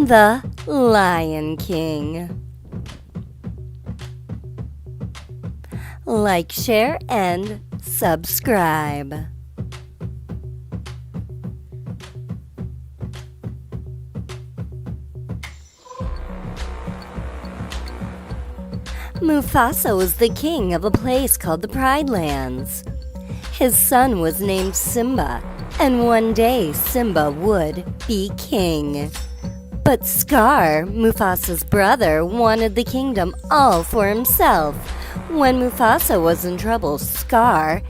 The Lion King. Like, share, and subscribe. Mufasa was the king of a place called the Pride Lands. His son was named Simba, and one day Simba would be king. But Scar, Mufasa's brother, wanted the kingdom all for himself. When Mufasa was in trouble, Scar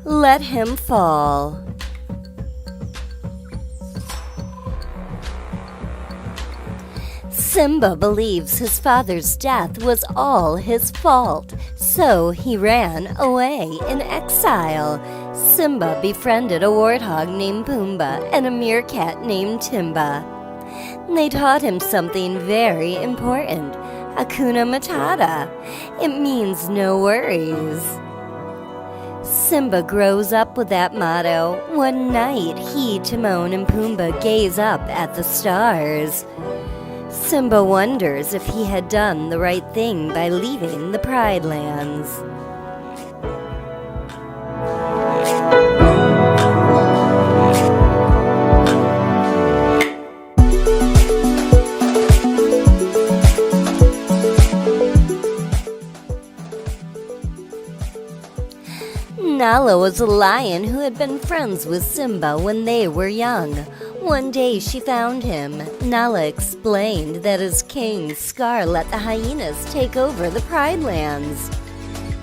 let him fall. Simba believes his father's death was all his fault, so he ran away in exile. Simba befriended a warthog named Pumbaa and a meerkat named Timba. They taught him something very important, Hakuna Matata. It means no worries. Simba grows up with that motto. One night, he, Timon, and Pumbaa gaze up at the stars. Simba wonders if he had done the right thing by leaving the Pride Lands. Nala was a lion who had been friends with Simba when they were young. One day she found him. Nala explained that as king, Scar let the hyenas take over the Pride Lands.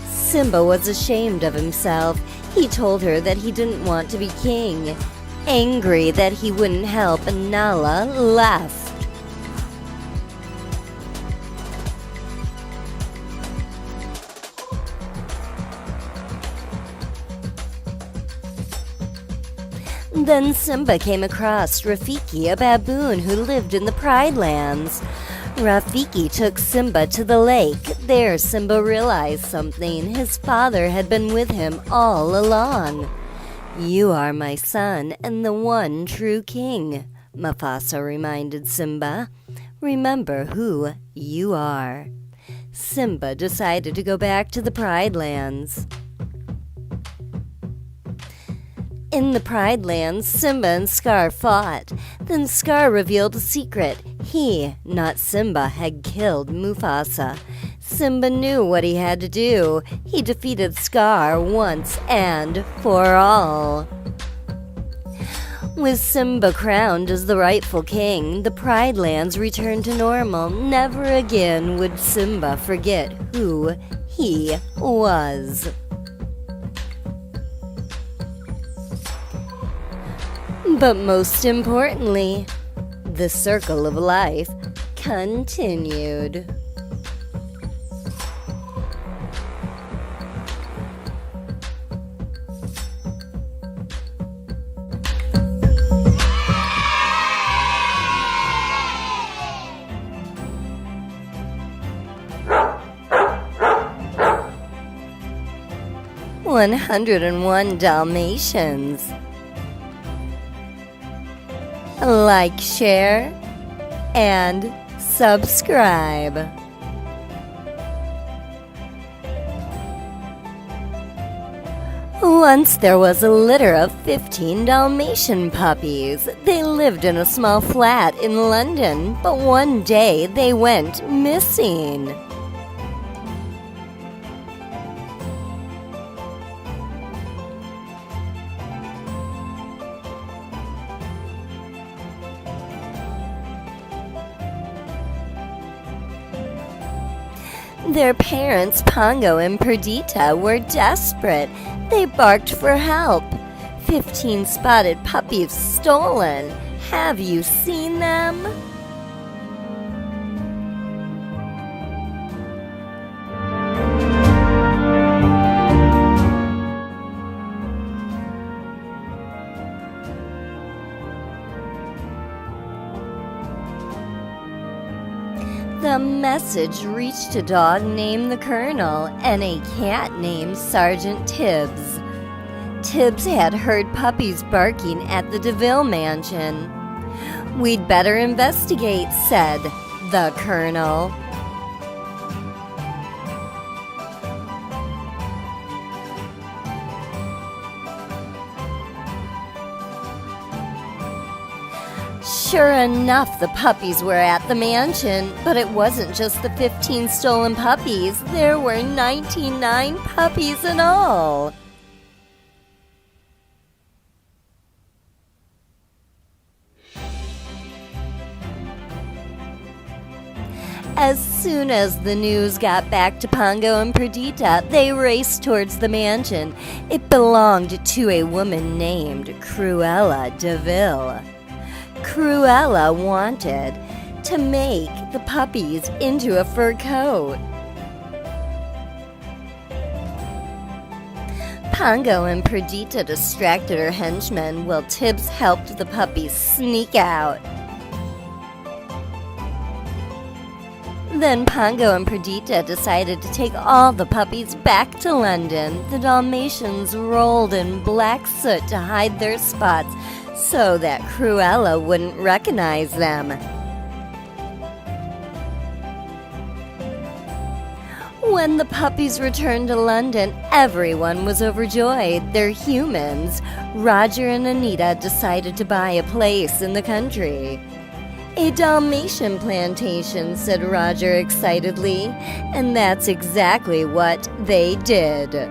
Simba was ashamed of himself. He told her that he didn't want to be king. Angry that he wouldn't help, Nala left. Then Simba came across Rafiki, a baboon who lived in the Pride Lands. Rafiki took Simba to the lake. There Simba realized something. His father had been with him all along. "You are my son and the one true king," Mufasa reminded Simba. "Remember who you are." Simba decided to go back to the Pride Lands. In the Pride Lands, Simba and Scar fought. Then Scar revealed a secret. He, not Simba, had killed Mufasa. Simba knew what he had to do. He defeated Scar once and for all. With Simba crowned as the rightful king, the Pride Lands returned to normal. Never again would Simba forget who he was. But most importantly, the circle of life continued. "101 Dalmatians." Like, share, and subscribe. Once there was a litter of 15 Dalmatian puppies. They lived in a small flat in London, but one day they went missing. Their parents, Pongo and Perdita, were desperate. They barked for help. 15 spotted puppies stolen. Have you seen them? The message reached a dog named the Colonel and a cat named Sergeant Tibbs. Tibbs had heard puppies barking at the DeVille mansion. "We'd better investigate," said the colonel. Sure enough, the puppies were at the mansion, but it wasn't just the 15 stolen puppies. There were 99 puppies in all. As soon as the news got back to Pongo and Perdita, they raced towards the mansion. It belonged to a woman named Cruella de Vil. Cruella wanted to make the puppies into a fur coat. Pongo and Perdita distracted her henchmen while Tibbs helped the puppies sneak out. Then Pongo and Perdita decided to take all the puppies back to London. The Dalmatians rolled in black soot to hide their spots so that Cruella wouldn't recognize them. When the puppies returned to London, everyone was overjoyed. They're humans. Roger and Anita decided to buy a place in the country. "A Dalmatian plantation," said Roger excitedly, and that's exactly what they did.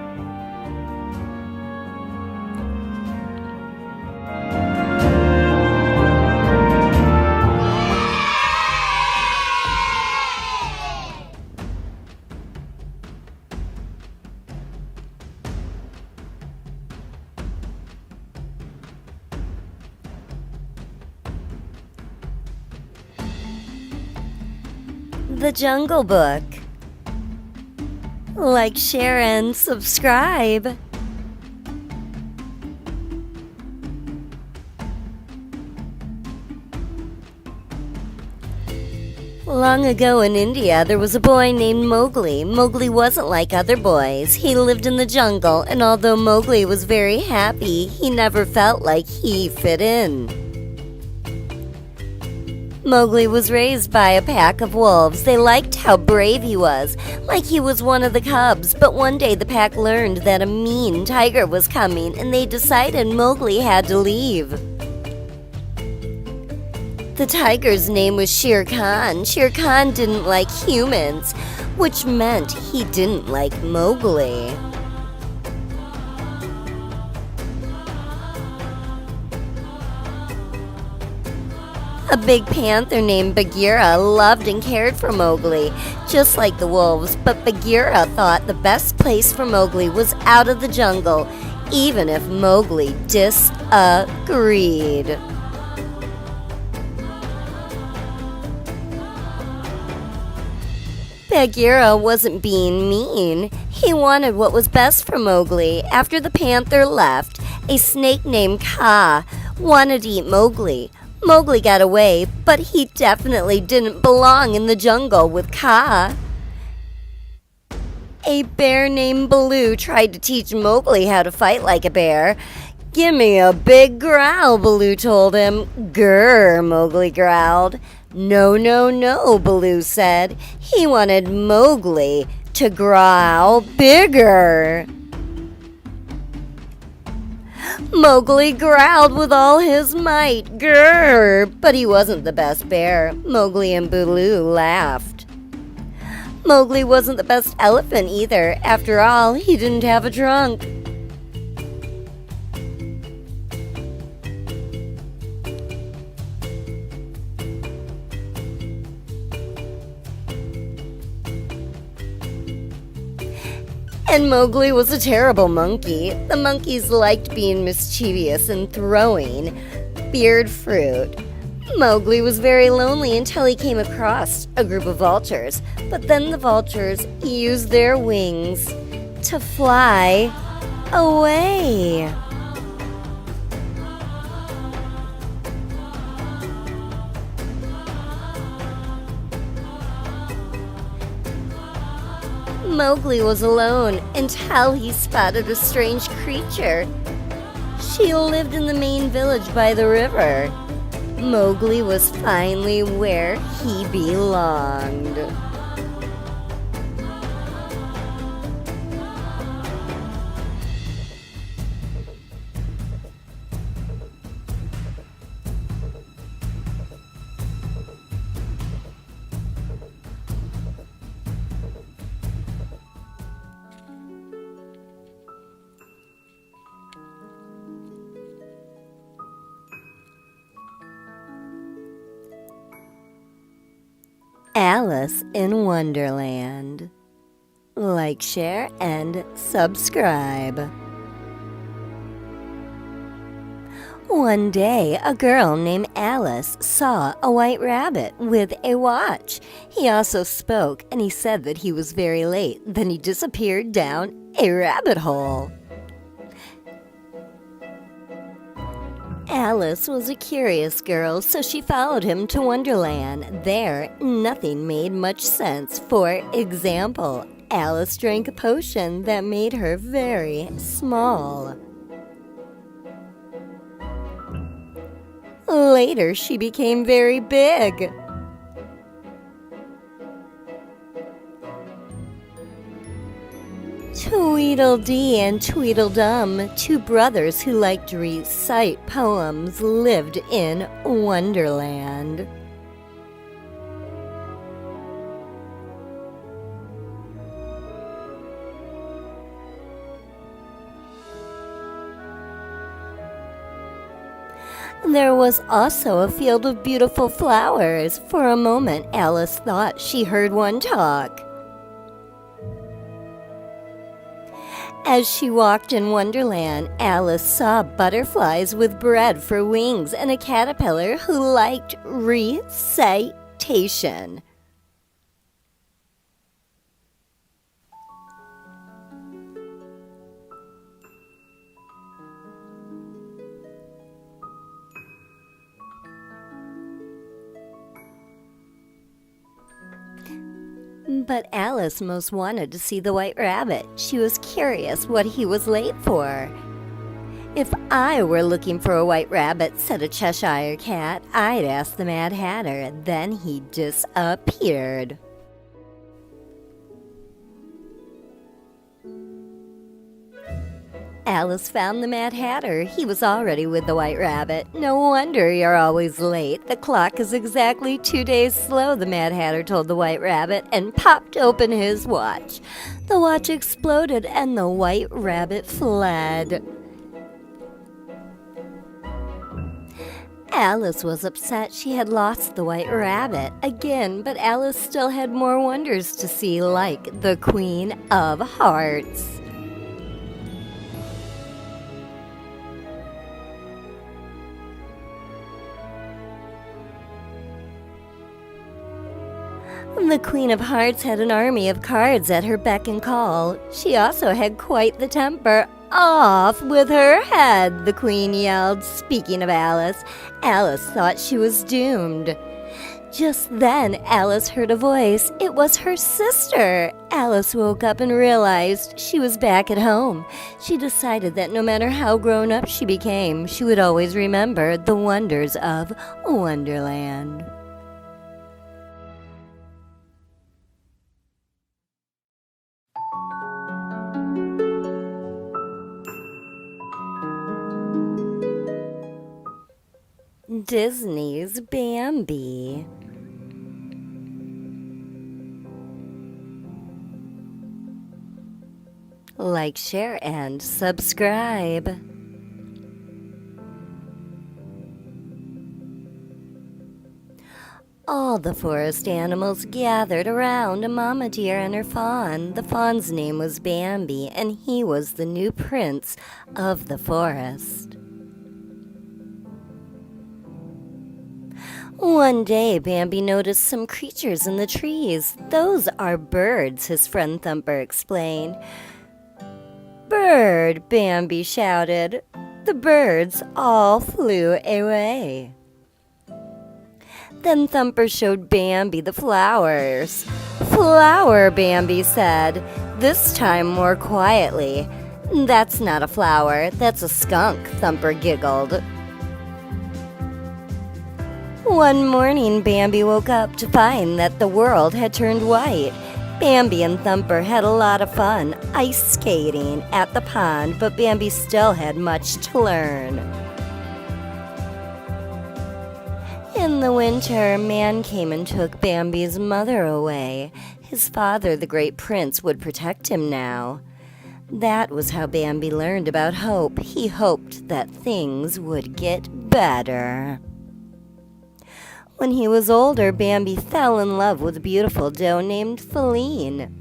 The Jungle Book. Like, share, and subscribe. Long ago in India, there was a boy named Mowgli. Mowgli wasn't like other boys. He lived in the jungle, and although Mowgli was very happy, he never felt like he fit in. Mowgli was raised by a pack of wolves. They liked how brave he was, like he was one of the cubs. But one day the pack learned that a mean tiger was coming, and they decided Mowgli had to leave. The tiger's name was Shere Khan. Shere Khan didn't like humans, which meant he didn't like Mowgli. A big panther named Bagheera loved and cared for Mowgli, just like the wolves, but Bagheera thought the best place for Mowgli was out of the jungle, even if Mowgli disagreed. Bagheera wasn't being mean. He wanted what was best for Mowgli. After the panther left, a snake named Kaa wanted to eat Mowgli. Mowgli got away, but he definitely didn't belong in the jungle with Kaa. A bear named Baloo tried to teach Mowgli how to fight like a bear. "Give me a big growl," Baloo told him. "Grr," Mowgli growled. "No, no, no," Baloo said. He wanted Mowgli to growl bigger. Mowgli growled with all his might. Grrr! But he wasn't the best bear. Mowgli and Baloo laughed. Mowgli wasn't the best elephant either. After all, he didn't have a trunk. And Mowgli was a terrible monkey. The monkeys liked being mischievous and throwing beard fruit. Mowgli was very lonely until he came across a group of vultures. But then the vultures used their wings to fly away. Mowgli was alone until he spotted a strange creature. She lived in the main village by the river. Mowgli was finally where he belonged. Alice in Wonderland. Like, share, and subscribe. One day, a girl named Alice saw a white rabbit with a watch. He also spoke, and he said that he was very late. Then he disappeared down a rabbit hole. Alice was a curious girl, so she followed him to Wonderland. There, nothing made much sense. For example, Alice drank a potion that made her very small. Later, she became very big. Tweedledee and Tweedledum, two brothers who liked to recite poems, lived in Wonderland. There was also a field of beautiful flowers. For a moment, Alice thought she heard one talk. As she walked in Wonderland, Alice saw butterflies with bread for wings and a caterpillar who liked recitation. But Alice most wanted to see the White Rabbit. She was curious what he was late for. "If I were looking for a white rabbit," said a Cheshire Cat, "I'd ask the Mad Hatter." Then he disappeared. Alice found the Mad Hatter. He was already with the White Rabbit. "No wonder you're always late. The clock is exactly 2 days slow," the Mad Hatter told the White Rabbit, and popped open his watch. The watch exploded and the White Rabbit fled. Alice was upset she had lost the White Rabbit again, but Alice still had more wonders to see, like the Queen of Hearts. The Queen of Hearts had an army of cards at her beck and call. She also had quite the temper. "Off with her head," the Queen yelled. Speaking of Alice, Alice thought she was doomed. Just then, Alice heard a voice. It was her sister. Alice woke up and realized she was back at home. She decided that no matter how grown up she became, she would always remember the wonders of Wonderland. Disney's Bambi. Like, share, and subscribe. All the forest animals gathered around a mama deer and her fawn. The fawn's name was Bambi, and he was the new prince of the forest. One day, Bambi noticed some creatures in the trees. "Those are birds," his friend Thumper explained. "Bird," Bambi shouted. The birds all flew away. Then Thumper showed Bambi the flowers. "Flower," Bambi said, this time more quietly. "That's not a flower, that's a skunk," Thumper giggled. One morning, Bambi woke up to find that the world had turned white. Bambi and Thumper had a lot of fun ice skating at the pond, but Bambi still had much to learn. In the winter, man came and took Bambi's mother away. His father, the great prince, would protect him now. That was how Bambi learned about hope. He hoped that things would get better. When he was older, Bambi fell in love with a beautiful doe named Feline.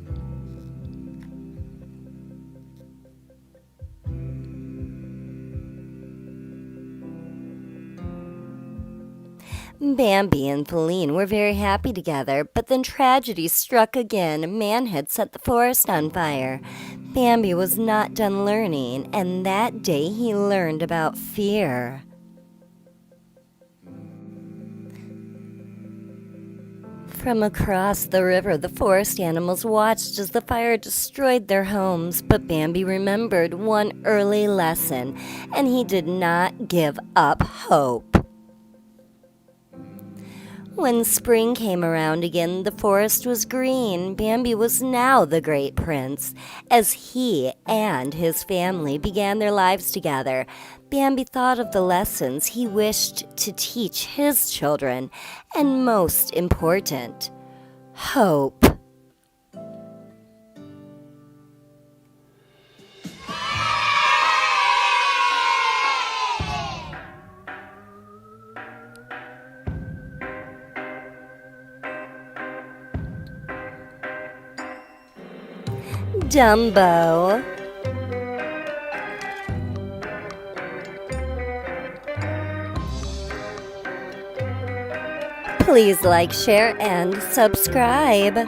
Bambi and Feline were very happy together, but then tragedy struck again. Man had set the forest on fire. Bambi was not done learning, and that day he learned about fear. From across the river, the forest animals watched as the fire destroyed their homes, but Bambi remembered one early lesson, and he did not give up hope. When spring came around again, the forest was green. Bambi was now the great prince. As he and his family began their lives together, Bambi thought of the lessons he wished to teach his children, and most important, hope. Dumbo. Please like, share, and subscribe.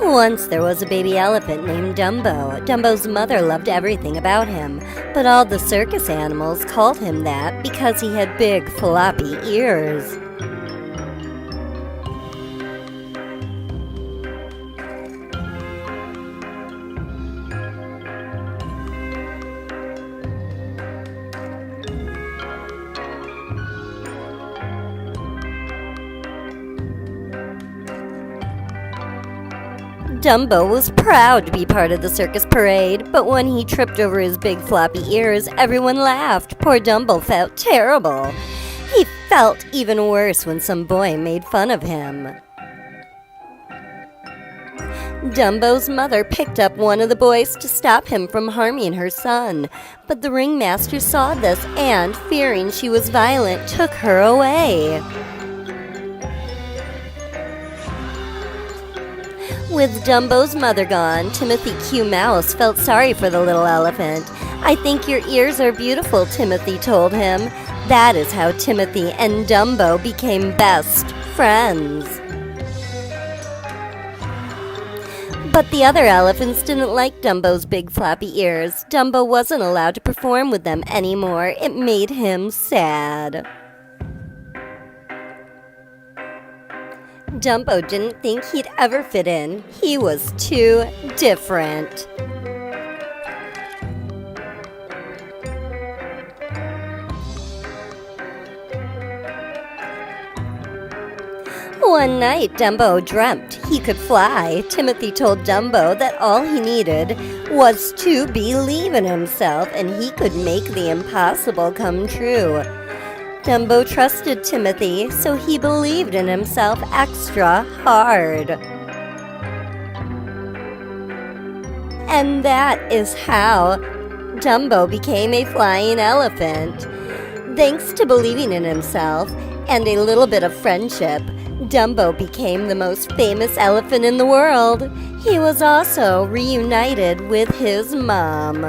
Once there was a baby elephant named Dumbo. Dumbo's mother loved everything about him, but all the circus animals called him that because he had big floppy ears. Dumbo was proud to be part of the circus parade, but when he tripped over his big floppy ears, everyone laughed. Poor Dumbo felt terrible. He felt even worse when some boy made fun of him. Dumbo's mother picked up one of the boys to stop him from harming her son, but the ringmaster saw this and, fearing she was violent, took her away. With Dumbo's mother gone, Timothy Q. Mouse felt sorry for the little elephant. "I think your ears are beautiful," Timothy told him. That is how Timothy and Dumbo became best friends. But the other elephants didn't like Dumbo's big floppy ears. Dumbo wasn't allowed to perform with them anymore. It made him sad. Dumbo didn't think he'd ever fit in. He was too different. One night, Dumbo dreamt he could fly. Timothy told Dumbo that all he needed was to believe in himself and he could make the impossible come true. Dumbo trusted Timothy, so he believed in himself extra hard. And that is how Dumbo became a flying elephant. Thanks to believing in himself and a little bit of friendship, Dumbo became the most famous elephant in the world. He was also reunited with his mom.